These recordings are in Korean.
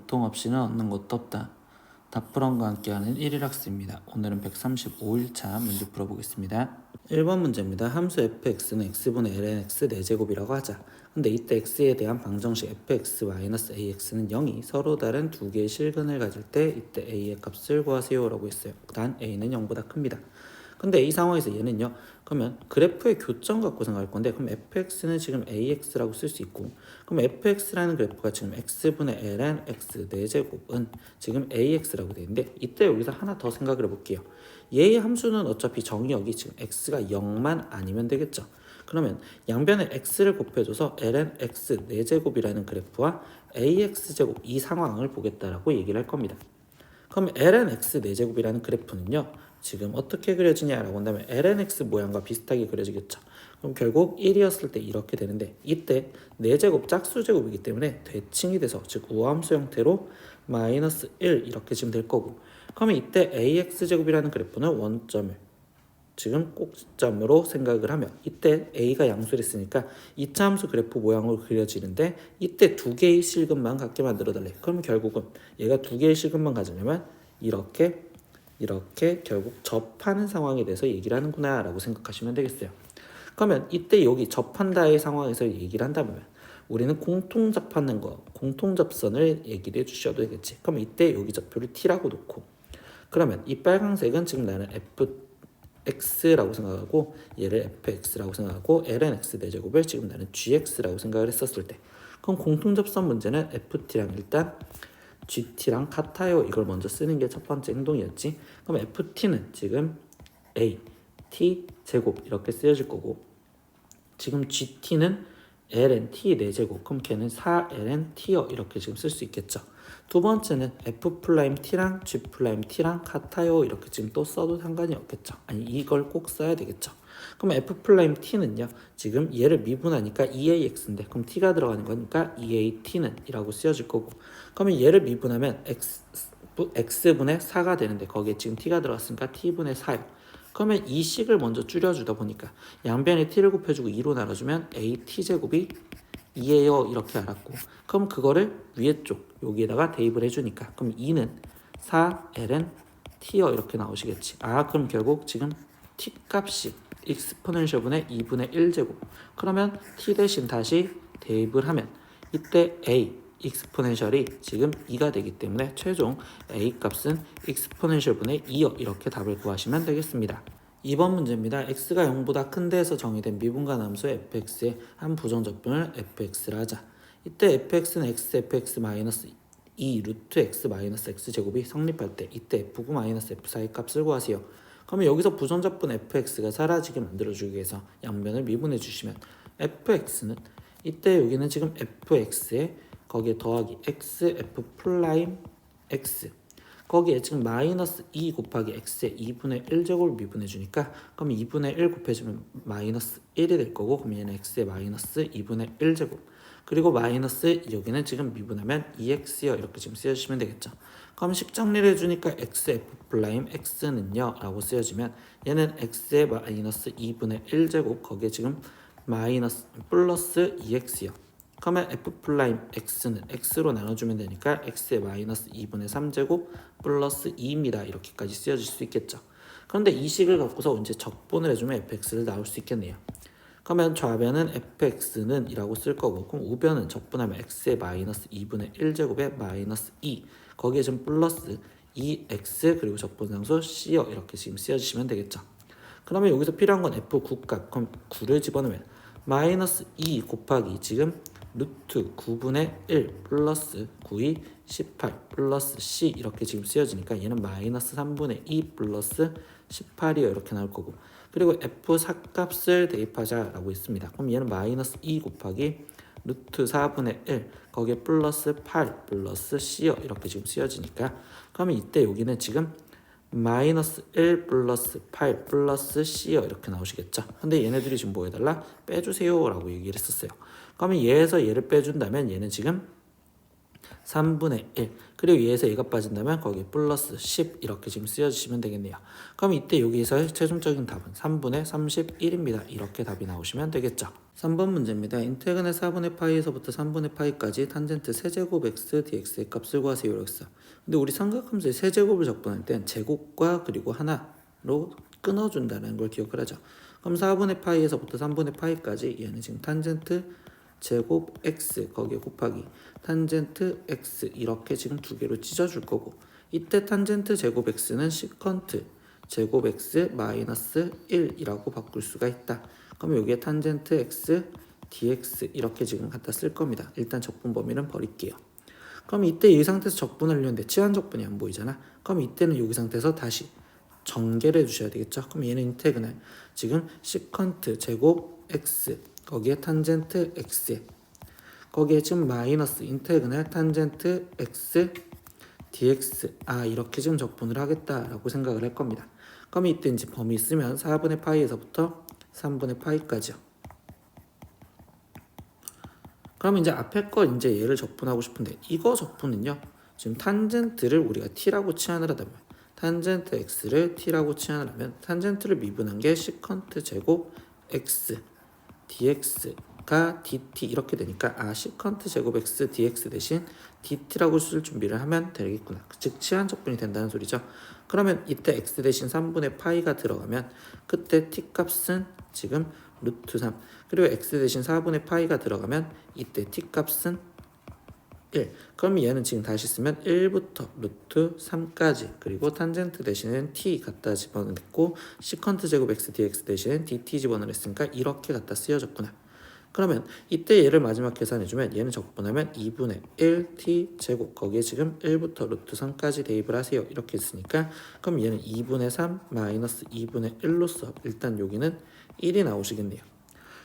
고통 없이는 얻는 것도 없다. 답프럼과 함께하는 1일학습입니다. 오늘은 135일차 문제 풀어보겠습니다. 1번 문제입니다. 함수 fx는 x분의 lnx 4제곱이라고 하자. 근데 이때 x에 대한 방정식 fx-ax는 0이 서로 다른 두 개의 실근을 가질 때 이때 a의 값을 구하세요 라고 했어요. 단 a는 0보다 큽니다. 근데 이 상황에서 얘는요, 그러면 그래프의 교점 갖고 생각할 건데, 그럼 fx는 지금 ax라고 쓸 수 있고, 그럼 fx라는 그래프가 지금 x분의 ln x 4제곱은 지금 ax라고 되어 있는데, 이때 여기서 하나 더 생각을 해볼게요. 얘의 함수는 어차피 정의역이 지금 x가 0만 아니면 되겠죠. 그러면 양변에 x를 곱해줘서 ln x 4제곱이라는 그래프와 ax제곱 이 상황을 보겠다라고 얘기를 할 겁니다. 그럼 ln x 4제곱이라는 그래프는요, 지금 어떻게 그려지냐라고 한다면 lnx 모양과 비슷하게 그려지겠죠. 그럼 결국 1이었을 때 이렇게 되는데, 이때 4제곱 짝수제곱이기 때문에 대칭이 돼서 즉 우함수 형태로 마이너스 1 이렇게 지금 될 거고, 그러면 이때 ax제곱이라는 그래프는 원점을 지금 꼭지점으로 생각을 하면 이때 a가 양수를 쓰니까 2차 함수 그래프 모양으로 그려지는데, 이때 두 개의 실근만 갖게 만들어 달래. 그럼 결국은 얘가 두 개의 실근만 가지려면 이렇게 결국 접하는 상황에 대해서 얘기를 하는구나 라고 생각하시면 되겠어요. 그러면 이때 여기 접한다의 상황에서 얘기를 한다면 우리는 공통 접하는 거, 공통 접선을 얘기를 해주셔도 되겠지. 그럼 이때 여기 좌표를 t라고 놓고, 그러면 이 빨강색은 지금 나는 fx라고 생각하고 얘를 fx라고 생각하고 ln x 4제곱을 지금 나는 gx라고 생각을 했었을 때, 그럼 공통 접선 문제는 ft랑 일단 gt랑 같아요 이걸 먼저 쓰는 게 첫 번째 행동이었지. 그럼 ft는 지금 a t 제곱 이렇게 쓰여질 거고, 지금 gt는 ln t 4제곱, 그럼 걔는 4ln t요 이렇게 지금 쓸 수 있겠죠. 두 번째는 f't랑 g't랑 같아요 이렇게 지금 또 써도 상관이 없겠죠. 아니 이걸 꼭 써야 되겠죠. 그럼 f't는요, 지금 얘를 미분하니까 2ax인데 그럼 t가 들어가는 거니까 2at는 이라고 쓰여질 거고, 그러면 얘를 미분하면 x분의 4가 되는데 거기에 지금 t가 들어갔으니까 t분의 4요. 그러면 이 식을 먼저 줄여주다 보니까 양변에 t를 곱해주고 2로 나눠주면 at제곱이 2예요 이렇게 알았고, 그럼 그거를 위에 쪽 여기에다가 대입을 해주니까 그럼 2는 4ln t요 이렇게 나오시겠지. 그럼 결국 지금 t 값이 익스포넨셜 분의 2분의 1제곱, 그러면 t 대신 다시 대입을 하면 이때 a 익스포넨셜이 지금 2가 되기 때문에 최종 a 값은 익스포넨셜 분의 2요 이렇게 답을 구하시면 되겠습니다. 2번 문제입니다. x가 0보다 큰 데에서 정의된 미분간 함수 fx의 한 부정적분을 fx라 하자. 이때 fx는 x fx 마이너스 2 루트 x 마이너스 x 제곱이 성립할 때 이때 f9 마이너스 f4의 값을 구하세요. 그러면 여기서 부정적분 fx가 사라지게 만들어주기 위해서 양변을 미분해 주시면 fx는 이때 여기는 지금 fx에 거기에 더하기 x f 프라임 x, 거기에 지금 마이너스 2 곱하기 x의 2분의 1제곱을 미분해 주니까 그럼 2분의 1 곱해주면 마이너스 1이 될 거고, 그럼 얘는 x의 마이너스 2분의 1제곱, 그리고 마이너스 여기는 지금 미분하면 2x요 이렇게 지금 쓰여주시면 되겠죠. 그럼 식 정리를 해주니까 xf 프라임 x는요 라고 쓰여지면 얘는 x의 마이너스 2분의 1제곱 거기에 지금 마이너스 플러스 2x요. 그러면 f 프라임 x는 x로 나눠주면 되니까 x의 마이너스 2분의 3제곱 플러스 2입니다. 이렇게까지 쓰여질 수 있겠죠. 그런데 이 식을 갖고서 이제 적분을 해주면 fx를 나올 수 있겠네요. 그러면 좌변은 fx는 이라고 쓸 거고, 그럼 우변은 적분하면 x의 마이너스 2분의 1제곱에 마이너스 2 거기에 좀 플러스 2x 그리고 적분상수 c요 이렇게 지금 쓰여주시면 되겠죠. 그러면 여기서 필요한 건 f9 값, 그럼 9를 집어넣으면 마이너스 2 곱하기 지금 루트 9분의 1 플러스 9이 18 플러스 c 이렇게 지금 쓰여지니까 얘는 마이너스 3분의 2 플러스 18이요 이렇게 나올 거고, 그리고 f4 값을 대입하자라고 했습니다. 그럼 얘는 마이너스 2 곱하기 루트 4분의 1 거기에 플러스 8 플러스 c요 이렇게 지금 쓰여지니까, 그러면 이때 여기는 지금 마이너스 1 플러스 8 플러스 c요 이렇게 나오시겠죠. 근데 얘네들이 지금 뭐 해달라? 빼주세요 라고 얘기를 했었어요. 그러면 얘에서 얘를 빼준다면 얘는 지금 3분의 1 그리고 얘에서 얘가 빠진다면 거기에 플러스 10 이렇게 지금 쓰여주시면 되겠네요. 그럼 이때 여기서의 최종적인 답은 3분의 31입니다. 이렇게 답이 나오시면 되겠죠. 3번 문제입니다. 인테그랄 4분의 파이에서부터 3분의 파이까지 탄젠트 세제곱 x dx의 값을 구하세요. 이렇게 써. 근데 우리 삼각함수의 세제곱을 적분할 땐 제곱과 그리고 하나로 끊어준다는 걸 기억을 하죠. 그럼 4분의 파이에서부터 3분의 파이까지 얘는 지금 탄젠트 제곱 x 거기에 곱하기 탄젠트 x 이렇게 지금 두 개로 찢어줄 거고, 이때 탄젠트 제곱 x는 시컨트 제곱 x 마이너스 1이라고 바꿀 수가 있다. 그럼 여기에 탄젠트 x dx 이렇게 지금 갖다 쓸 겁니다. 일단 적분 범위는 버릴게요. 그럼 이때 이 상태에서 적분하려는데 치환 적분이 안 보이잖아. 그럼 이때는 여기 상태에서 다시 전개를 해주셔야 되겠죠. 그럼 얘는 인테그랄 지금 시컨트 제곱 x 거기에 탄젠트 x 거기에 지금 마이너스 인테그랄 탄젠트 x dx 이렇게 지금 적분을 하겠다라고 생각을 할 겁니다. 그럼 이때 이제 범위 쓰면 4분의 파이에서부터 3분의 파이까지요. 그럼 이제 앞에 거 이제 얘를 적분하고 싶은데, 이거 적분은요 지금 탄젠트를 우리가 t라고 치환을 하다면 탄젠트 x를 t라고 치환을 하면 탄젠트를 미분한 게 시컨트 제곱 x dx가 dt 이렇게 되니까 시컨트 제곱 x dx 대신 dt라고 쓸 준비를 하면 되겠구나. 즉 치환 적분이 된다는 소리죠. 그러면 이때 x 대신 3분의 파이가 들어가면 그때 t 값은 지금 루트 3 그리고 x 대신 4분의 파이가 들어가면 이때 t 값은 1. 그럼 얘는 지금 다시 쓰면 1부터 루트 3까지 그리고 탄젠트 대신엔 t 갖다 집어넣고 시컨트 제곱 x dx 대신엔 dt 집어넣었으니까 이렇게 갖다 쓰여졌구나. 그러면 이때 얘를 마지막 계산해주면 얘는 적분하면 2분의 1t 제곱 거기에 지금 1부터 루트 3까지 대입을 하세요. 이렇게 했으니까 그럼 얘는 2분의 3 마이너스 2분의 1로서 일단 여기는 1이 나오시겠네요.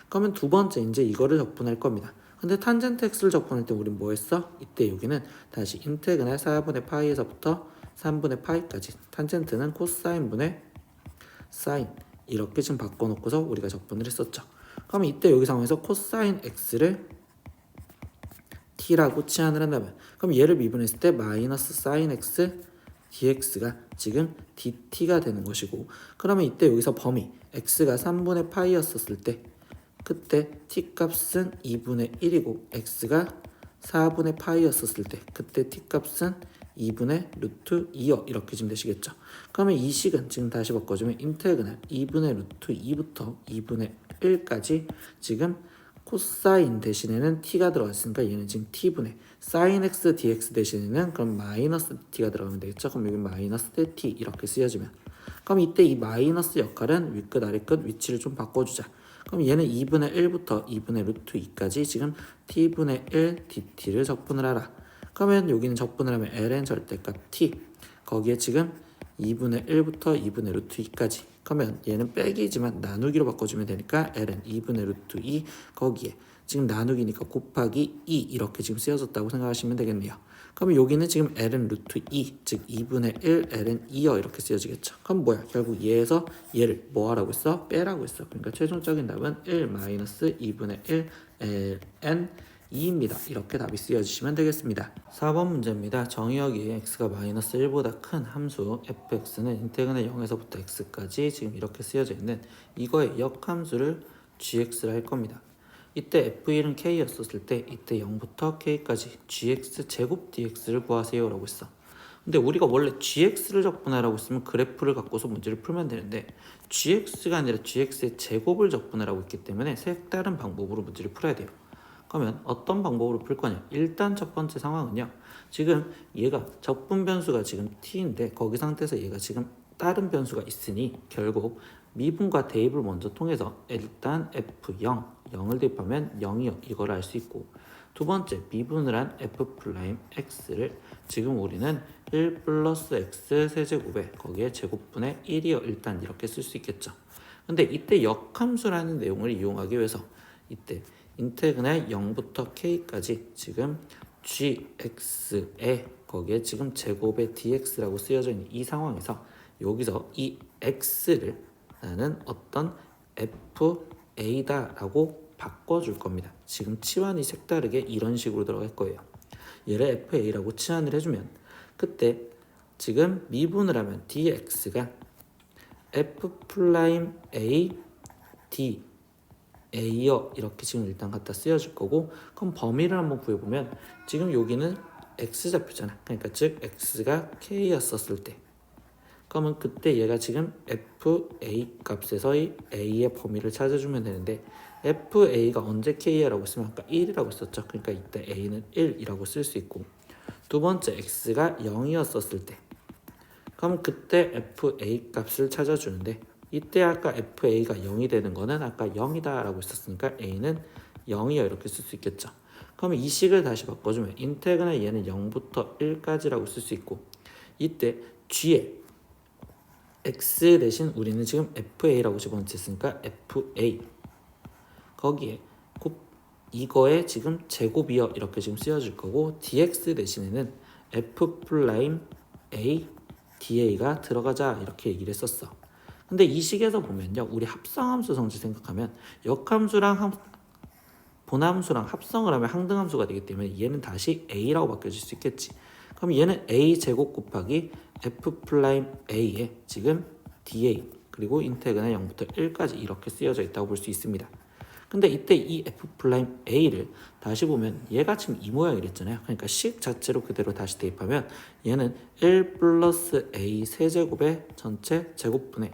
그러면 두 번째 이제 이거를 적분할 겁니다. 근데 탄젠트 x를 적분할 때 우린 뭐 했어? 이때 여기는 다시 인테그랄 4분의 파이에서부터 3분의 파이까지 탄젠트는 코사인분의 사인 이렇게 지금 바꿔놓고서 우리가 적분을 했었죠. 그럼 이때 여기 상황에서 코사인 x를 t라고 치환을 한다면 그럼 얘를 미분했을 때 마이너스 사인 x dx가 지금 dt가 되는 것이고, 그러면 이때 여기서 범위 x가 3분의 파이였었을 때 그때 t 값은 2분의 1이고 x가 4분의 파이였었을 때 그때 t 값은 2분의 루트 2요. 이렇게 지금 되시겠죠. 그러면 이 식은 지금 다시 바꿔주면 인테그랄 2분의 루트 2부터 2분의 1까지 지금 코사인 대신에는 t가 들어갔으니까 얘는 지금 t분의 사인 x dx 대신에는 그럼 마이너스 t가 들어가면 되겠죠. 그럼 여기 마이너스 t 이렇게 쓰여지면 그럼 이때 이 마이너스 역할은 위끝 아래끝 위치를 좀 바꿔주자. 그럼 얘는 2분의 1부터 2분의 루트 2까지 지금 t분의 1 dt를 적분을 하라. 그러면 여기는 적분을 하면 ln 절대값 t 거기에 지금 2분의 1부터 2분의 루트 2까지 그러면 얘는 빼기지만 나누기로 바꿔주면 되니까 ln 2분의 루트 2 거기에 지금 나누기니까 곱하기 2 이렇게 지금 쓰여졌다고 생각하시면 되겠네요. 그러면 여기는 지금 ln 루트 2 즉 2분의 1 ln 2여 이렇게 쓰여지겠죠. 그럼 뭐야? 결국 얘에서 얘를 뭐 하라고 했어? 빼라고 했어. 그러니까 최종적인 답은 1 마이너스 2분의 1 ln 2입니다. 이렇게 답이 쓰여주시면 되겠습니다. 4번 문제입니다. 정의역이 x가 마이너스 1보다 큰 함수 fx는 인테그랄 0에서부터 x까지 지금 이렇게 쓰여져 있는 이거의 역함수를 gx를 할 겁니다. 이때 f1은 k였었을 때 이때 0부터 k까지 gx 제곱 dx를 구하세요 라고 했어. 근데 우리가 원래 gx를 적분하라고 했으면 그래프를 갖고서 문제를 풀면 되는데 gx가 아니라 gx의 제곱을 적분하라고 했기 때문에 색다른 방법으로 문제를 풀어야 돼요. 그러면 어떤 방법으로 풀 거냐? 일단 첫 번째 상황은요. 지금 얘가 적분 변수가 지금 t인데 거기 상태에서 얘가 지금 다른 변수가 있으니 결국 미분과 대입을 먼저 통해서 일단 f0, 0을 대입하면 0이요. 이걸 알 수 있고, 두 번째 미분을 한 f'x를 지금 우리는 1 플러스 x 세제곱에 거기에 제곱분의 1이요. 일단 이렇게 쓸 수 있겠죠. 근데 이때 역함수라는 내용을 이용하기 위해서 이때 인테그랄 0부터 k까지 지금 gx에 거기에 지금 제곱의 dx라고 쓰여져 있는 이 상황에서 여기서 이 x를 나는 어떤 fa다라고 바꿔줄 겁니다. 지금 치환이 색다르게 이런 식으로 들어갈 거예요. 얘를 FA라고 치환을 해주면 그때 지금 미분을 하면 dx가 F'A D A여 이렇게 지금 일단 갖다 쓰여줄 거고, 그럼 범위를 한번 구해보면 지금 여기는 x좌표잖아. 그러니까 즉 x가 k였었을 때, 그러면 그때 얘가 지금 FA 값에서의 A의 범위를 찾아주면 되는데, FA가 언제 K라고 쓰면 아까 1이라고 썼죠. 그러니까 이때 A는 1이라고 쓸 수 있고, 두 번째 X가 0이었었을 때, 그럼 그때 FA 값을 찾아주는데, 이때 아까 FA가 0이 되는 거는 아까 0이다 라고 했었으니까 A는 0이요 이렇게 쓸 수 있겠죠. 그러면 이 식을 다시 바꿔주면 인테그랄 얘는 0부터 1까지라고 쓸 수 있고, 이때 G에 x 대신 우리는 지금 FA라고 집어넣었으니까 FA, 거기에 이거에 지금 제곱이요 이렇게 지금 쓰여질 거고, dx 대신에는 F'A dA가 들어가자 이렇게 얘기를 했었어. 근데 이 식에서 보면요, 우리 합성함수 성질 생각하면 역함수랑 본함수랑 합성을 하면 항등함수가 되기 때문에 얘는 다시 A라고 바뀌어질 수 있겠지. 그럼 얘는 A 제곱 곱하기 F'A에 지금 dA 그리고 인테그랄 0부터 1까지 이렇게 쓰여져 있다고 볼 수 있습니다. 근데 이때 이 F'A를 다시 보면 얘가 지금 이 모양이랬잖아요. 그러니까 식 자체로 그대로 다시 대입하면 얘는 1 플러스 A 세제곱의 전체 제곱분의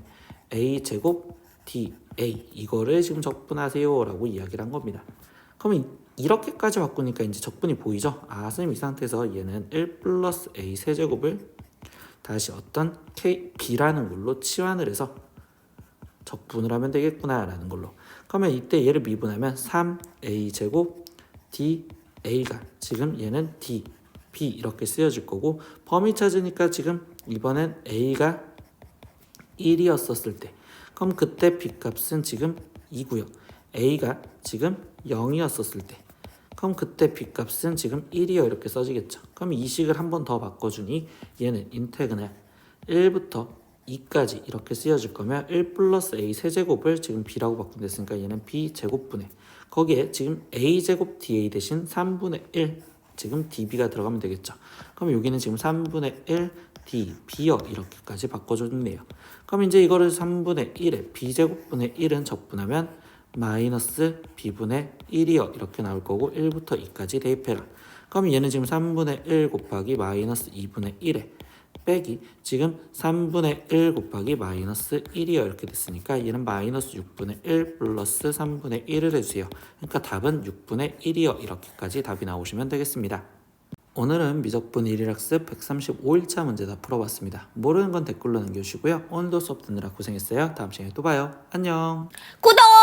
A 제곱 dA 이거를 지금 적분하세요 라고 이야기를 한 겁니다. 그러면 이렇게까지 바꾸니까 이제 적분이 보이죠? 아, 선생님 이 상태에서 얘는 1 플러스 A 세제곱을 다시 어떤 B라는 걸로 치환을 해서 적분을 하면 되겠구나 라는 걸로. 그러면 이때 얘를 미분하면 3A 제곱 dA가 지금 얘는 D, B 이렇게 쓰여질 거고, 범위 찾으니까 지금 이번엔 A가 1이었었을 때, 그럼 그때 B 값은 지금 2고요. A가 지금 0이었었을 때, 그럼 그때 B 값은 지금 1이요 이렇게 써지겠죠. 그럼 이 식을 한 번 더 바꿔주니 얘는 인테그랄 1부터 2까지 이렇게 쓰여질 거면 1 플러스 A 세제곱을 지금 B라고 바꾼댔으니까 얘는 B 제곱분의, 거기에 지금 A 제곱 dA 대신 3분의 1 지금 dB가 들어가면 되겠죠. 그럼 여기는 지금 3분의 1 dB여 이렇게까지 바꿔줬네요. 그럼 이제 이거를 3분의 1에 B 제곱분의 1은 적분하면 마이너스 B분의 1이요 이렇게 나올 거고, 1부터 2까지 대입해라. 그럼 얘는 지금 3분의 1 곱하기 마이너스 2분의 1에 빼기 지금 3분의 1 곱하기 마이너스 1이요 이렇게 됐으니까 얘는 마이너스 6분의 1 플러스 3분의 1을 해주세요. 그러니까 답은 6분의 1이요 이렇게까지 답이 나오시면 되겠습니다. 오늘은 미적분 1일학습 135일차 문제 다 풀어봤습니다. 모르는 건 댓글로 남겨주시고요. 오늘도 수업 듣느라 고생했어요. 다음 시간에 또 봐요. 안녕. 구독!